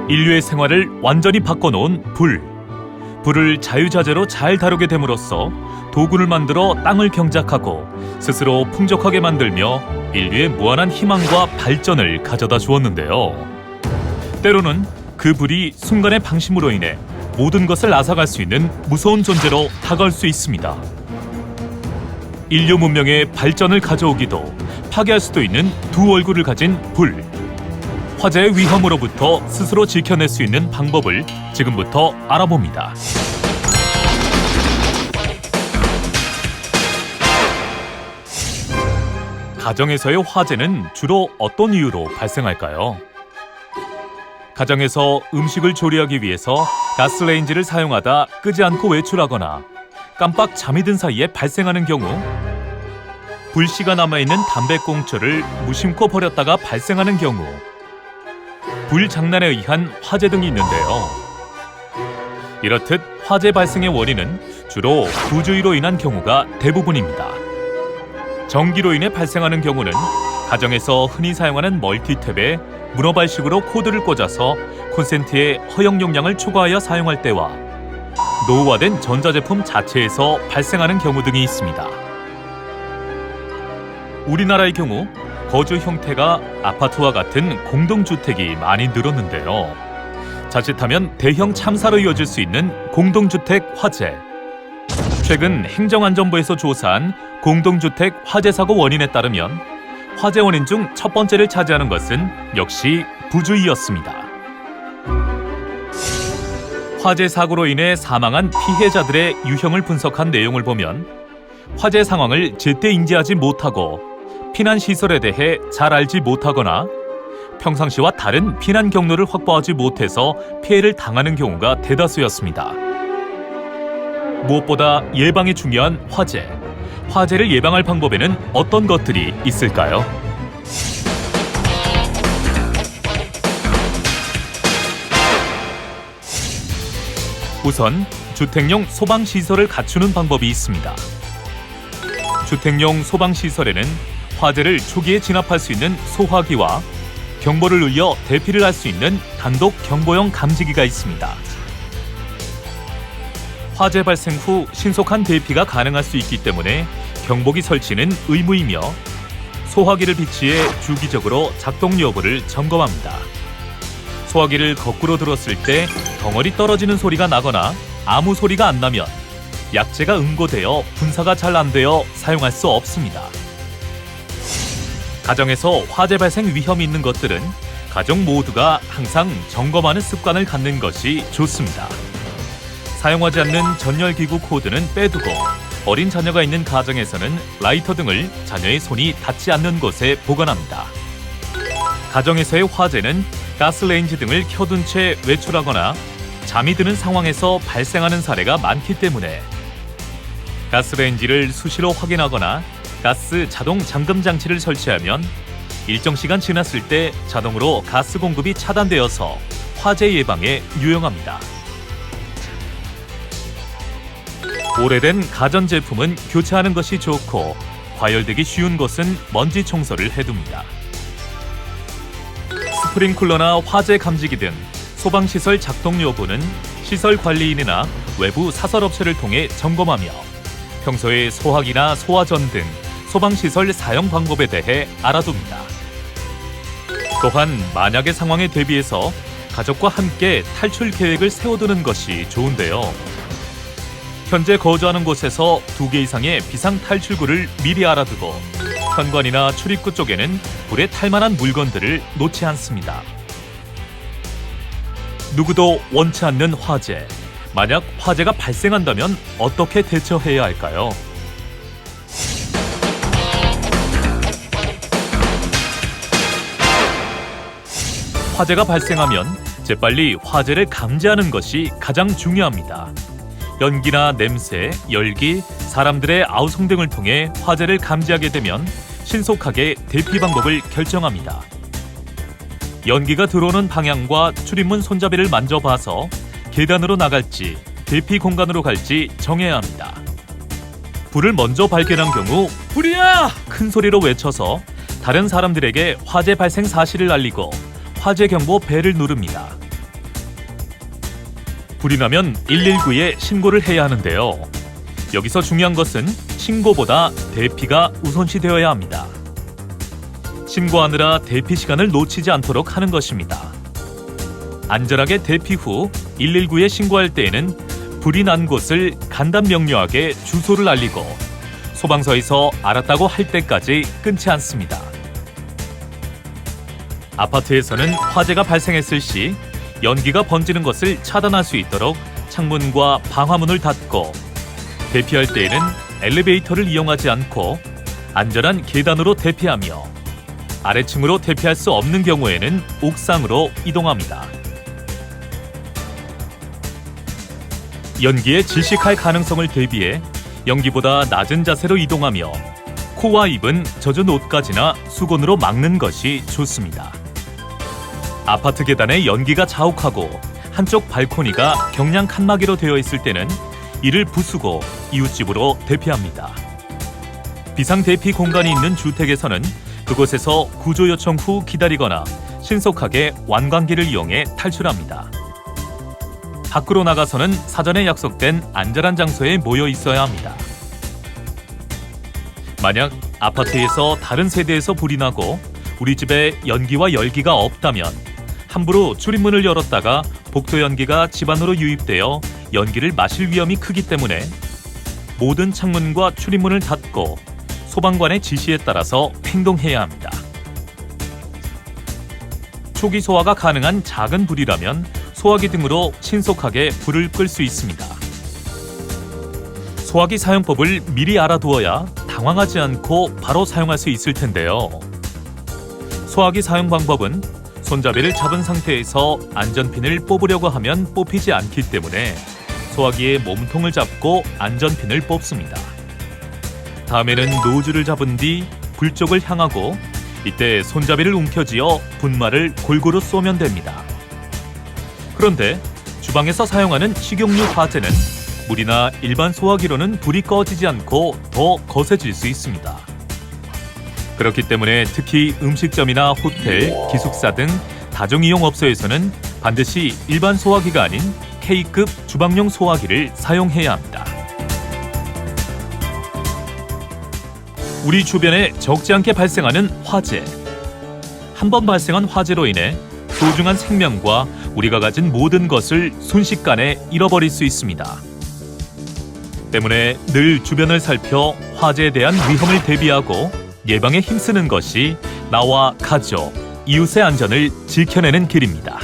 인류의 생활을 완전히 바꿔놓은 불. 불을 자유자재로 잘 다루게 됨으로써 도구를 만들어 땅을 경작하고 스스로 풍족하게 만들며 인류의 무한한 희망과 발전을 가져다 주었는데요. 때로는 그 불이 순간의 방심으로 인해 모든 것을 앗아갈 수 있는 무서운 존재로 다가올 수 있습니다. 인류 문명의 발전을 가져오기도 파괴할 수도 있는 두 얼굴을 가진 불. 화재의 위험으로부터 스스로 지켜낼 수 있는 방법을 지금부터 알아봅니다. 가정에서의 화재는 주로 어떤 이유로 발생할까요? 가정에서 음식을 조리하기 위해서 가스레인지를 사용하다 끄지 않고 외출하거나 깜빡 잠이 든 사이에 발생하는 경우, 불씨가 남아있는 담배꽁초를 무심코 버렸다가 발생하는 경우, 불장난에 의한 화재 등이 있는데요. 이렇듯 화재 발생의 원인은 주로 부주의로 인한 경우가 대부분입니다. 전기로 인해 발생하는 경우는 가정에서 흔히 사용하는 멀티탭에 문어발식으로 코드를 꽂아서 콘센트의 허용 용량을 초과하여 사용할 때와 노후화된 전자제품 자체에서 발생하는 경우 등이 있습니다. 우리나라의 경우 거주 형태가 아파트와 같은 공동주택이 많이 늘었는데요. 자칫하면 대형 참사로 이어질 수 있는 공동주택 화재. 최근 행정안전부에서 조사한 공동주택 화재 사고 원인에 따르면 화재 원인 중 첫 번째를 차지하는 것은 역시 부주의였습니다. 화재 사고로 인해 사망한 피해자들의 유형을 분석한 내용을 보면 화재 상황을 제때 인지하지 못하고 피난시설에 대해 잘 알지 못하거나 평상시와 다른 피난 경로를 확보하지 못해서 피해를 당하는 경우가 대다수였습니다. 무엇보다 예방이 중요한 화재. 화재를 예방할 방법에는 어떤 것들이 있을까요? 우선 주택용 소방시설을 갖추는 방법이 있습니다. 주택용 소방시설에는 화재를 초기에 진압할 수 있는 소화기와 경보를 울려 대피를 할 수 있는 단독 경보용 감지기가 있습니다. 화재 발생 후 신속한 대피가 가능할 수 있기 때문에 경보기 설치는 의무이며 소화기를 비치해 주기적으로 작동 여부를 점검합니다. 소화기를 거꾸로 들었을 때 덩어리 떨어지는 소리가 나거나 아무 소리가 안 나면 약재가 응고되어 분사가 잘 안 되어 사용할 수 없습니다. 가정에서 화재 발생 위험이 있는 것들은 가족 모두가 항상 점검하는 습관을 갖는 것이 좋습니다. 사용하지 않는 전열기구 코드는 빼두고 어린 자녀가 있는 가정에서는 라이터 등을 자녀의 손이 닿지 않는 곳에 보관합니다. 가정에서의 화재는 가스레인지 등을 켜둔 채 외출하거나 잠이 드는 상황에서 발생하는 사례가 많기 때문에 가스레인지를 수시로 확인하거나 가스 자동 잠금 장치를 설치하면 일정 시간 지났을 때 자동으로 가스 공급이 차단되어서 화재 예방에 유용합니다. 오래된 가전제품은 교체하는 것이 좋고 과열되기 쉬운 곳은 먼지 청소를 해둡니다. 스프링클러나 화재 감지기 등 소방시설 작동 여부는 시설관리인이나 외부 사설업체를 통해 점검하며 평소에 소화기나 소화전 등 소방시설 사용 방법에 대해 알아둡니다. 또한 만약의 상황에 대비해서 가족과 함께 탈출 계획을 세워두는 것이 좋은데요. 현재 거주하는 곳에서 2개 이상의 비상 탈출구를 미리 알아두고 현관이나 출입구 쪽에는 불에 탈 만한 물건들을 놓지 않습니다. 누구도 원치 않는 화재. 만약 화재가 발생한다면 어떻게 대처해야 할까요? 화재가 발생하면 재빨리 화재를 감지하는 것이 가장 중요합니다. 연기나 냄새, 열기, 사람들의 아우성 등을 통해 화재를 감지하게 되면 신속하게 대피 방법을 결정합니다. 연기가 들어오는 방향과 출입문 손잡이를 만져봐서 계단으로 나갈지 대피 공간으로 갈지 정해야 합니다. 불을 먼저 발견한 경우 불이야! 큰 소리로 외쳐서 다른 사람들에게 화재 발생 사실을 알리고 화재 경보 벨을 누릅니다. 불이 나면 119에 신고를 해야 하는데요. 여기서 중요한 것은 신고보다 대피가 우선시되어야 합니다. 신고하느라 대피 시간을 놓치지 않도록 하는 것입니다. 안전하게 대피 후 119에 신고할 때에는 불이 난 곳을 간단 명료하게 주소를 알리고 소방서에서 알았다고 할 때까지 끊지 않습니다. 아파트에서는 화재가 발생했을 시 연기가 번지는 것을 차단할 수 있도록 창문과 방화문을 닫고, 대피할 때에는 엘리베이터를 이용하지 않고 안전한 계단으로 대피하며, 아래층으로 대피할 수 없는 경우에는 옥상으로 이동합니다. 연기에 질식할 가능성을 대비해 연기보다 낮은 자세로 이동하며 코와 입은 젖은 옷까지나 수건으로 막는 것이 좋습니다. 아파트 계단에 연기가 자욱하고 한쪽 발코니가 경량 칸막이로 되어 있을 때는 이를 부수고 이웃집으로 대피합니다. 비상 대피 공간이 있는 주택에서는 그곳에서 구조 요청 후 기다리거나 신속하게 완관기를 이용해 탈출합니다. 밖으로 나가서는 사전에 약속된 안전한 장소에 모여 있어야 합니다. 만약 아파트에서 다른 세대에서 불이 나고 우리 집에 연기와 열기가 없다면 함부로 출입문을 열었다가 복도 연기가 집 안으로 유입되어 연기를 마실 위험이 크기 때문에 모든 창문과 출입문을 닫고 소방관의 지시에 따라서 행동해야 합니다. 초기 소화가 가능한 작은 불이라면 소화기 등으로 신속하게 불을 끌 수 있습니다. 소화기 사용법을 미리 알아두어야 당황하지 않고 바로 사용할 수 있을 텐데요. 소화기 사용 방법은 손잡이를 잡은 상태에서 안전핀을 뽑으려고 하면 뽑히지 않기 때문에 소화기의 몸통을 잡고 안전핀을 뽑습니다. 다음에는 노즐을 잡은 뒤 불 쪽을 향하고 이때 손잡이를 움켜쥐어 분말을 골고루 쏘면 됩니다. 그런데 주방에서 사용하는 식용유 화재는 물이나 일반 소화기로는 불이 꺼지지 않고 더 거세질 수 있습니다. 그렇기 때문에 특히 음식점이나 호텔, 기숙사 등 다중이용 업소에서는 반드시 일반 소화기가 아닌 K급 주방용 소화기를 사용해야 합니다. 우리 주변에 적지 않게 발생하는 화재. 한 번 발생한 화재로 인해 소중한 생명과 우리가 가진 모든 것을 순식간에 잃어버릴 수 있습니다. 때문에 늘 주변을 살펴 화재에 대한 위험을 대비하고 예방에 힘쓰는 것이 나와 가족, 이웃의 안전을 지켜내는 길입니다.